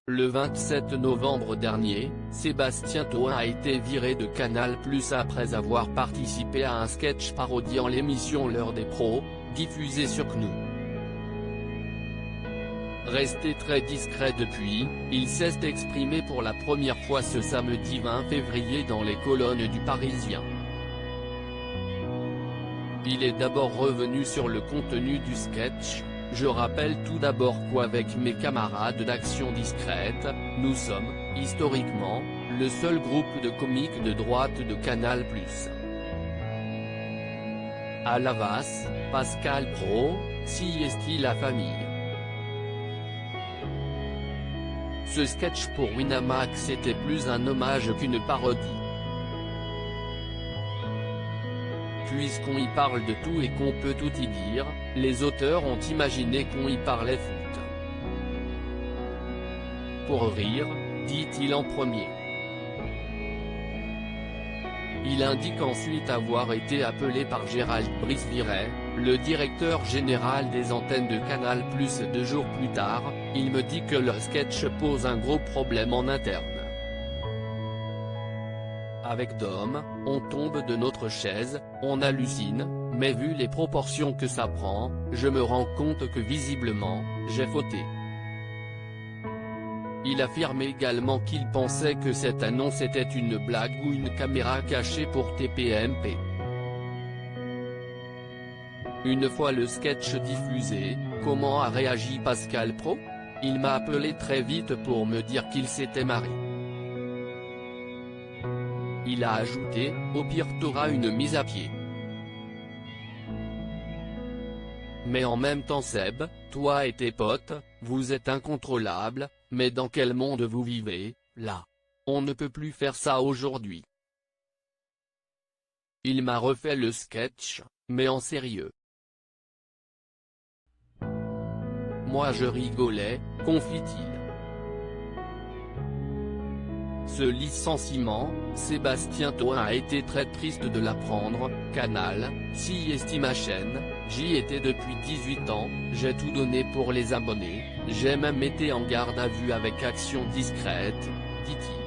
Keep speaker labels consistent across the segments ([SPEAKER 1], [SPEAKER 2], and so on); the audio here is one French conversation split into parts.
[SPEAKER 1] Le 27 novembre dernier, Sébastien Toen a été viré de Canal+ après avoir participé à un sketch parodiant l'émission L'heure des pros, diffusée sur GNU. Resté très discret depuis, il s'est exprimé pour la première fois ce samedi 20 février dans les colonnes du Parisien. Il est d'abord revenu sur le contenu du sketch. Je rappelle tout d'abord qu'avec mes camarades d'Action Discrète, nous sommes, historiquement, le seul groupe de comiques de droite de Canal+. À Havas, Pascal Praud, CIST La Famille. Ce sketch pour Winamax était plus un hommage qu'une parodie. Puisqu'on y parle de tout et qu'on peut tout y dire, les auteurs ont imaginé qu'on y parlait foot. Pour rire, dit-il en premier. Il indique ensuite avoir été appelé par Gérald Brice-Viret, le directeur général des antennes de Canal+. 2 jours plus tard, il me dit que le sketch pose un gros problème en interne. Avec Dom, on tombe de notre chaise, on hallucine, mais vu les proportions que ça prend, je me rends compte que visiblement, j'ai fauté. Il affirme également qu'il pensait que cette annonce était une blague ou une caméra cachée pour TPMP. Une fois le sketch diffusé, comment a réagi Pascal Praud? Il m'a appelé très vite pour me dire qu'il s'était marré. Il a ajouté, au pire t'auras une mise à pied. Mais en même temps Seb, toi et tes potes, vous êtes incontrôlables, mais dans quel monde vous vivez, là? On ne peut plus faire ça aujourd'hui. Il m'a refait le sketch, mais en sérieux. Moi je rigolais, confie-t-il. Ce licenciement, Sébastien Toen a été très triste de l'apprendre. Canal, si estime ma chaîne, j'y étais depuis 18 ans, j'ai tout donné pour les abonnés, j'ai même été en garde à vue avec Action Discrète, dit-il.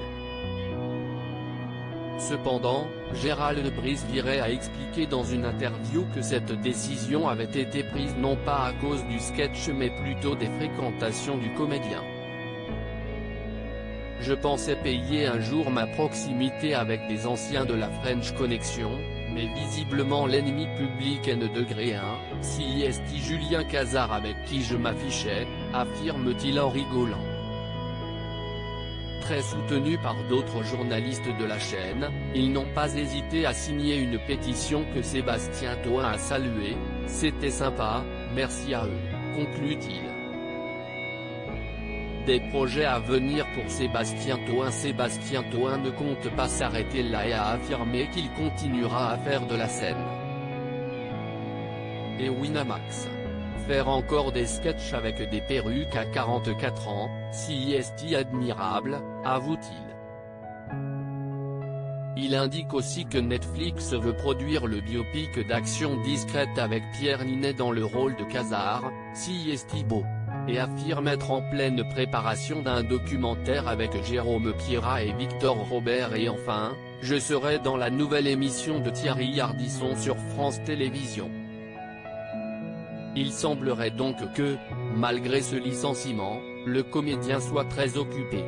[SPEAKER 1] Cependant, Gérald Brice-Viret a expliqué dans une interview que cette décision avait été prise non pas à cause du sketch mais plutôt des fréquentations du comédien. Je pensais payer un jour ma proximité avec des anciens de la French Connection, mais visiblement l'ennemi public est de degré 1, CIST Julien Cazard avec qui je m'affichais, affirme-t-il en rigolant. Très soutenu par d'autres journalistes de la chaîne, ils n'ont pas hésité à signer une pétition que Sébastien Toen a saluée. C'était sympa, merci à eux, conclut-il. Des projets à venir pour Sébastien Toen. Sébastien Toen ne compte pas s'arrêter là et a affirmé qu'il continuera à faire de la scène. Et Winamax. Faire encore des sketchs avec des perruques à 44 ans, CIST admirable, avoue-t-il. Il indique aussi que Netflix veut produire le biopic d'Action Discrète avec Pierre Ninet dans le rôle de Cazard, CIST Beau. Et affirme être en pleine préparation d'un documentaire avec Jérôme Pierrat et Victor Robert. Et enfin, je serai dans la nouvelle émission de Thierry Ardisson sur France Télévisions. Il semblerait donc que, malgré ce licenciement, le comédien soit très occupé.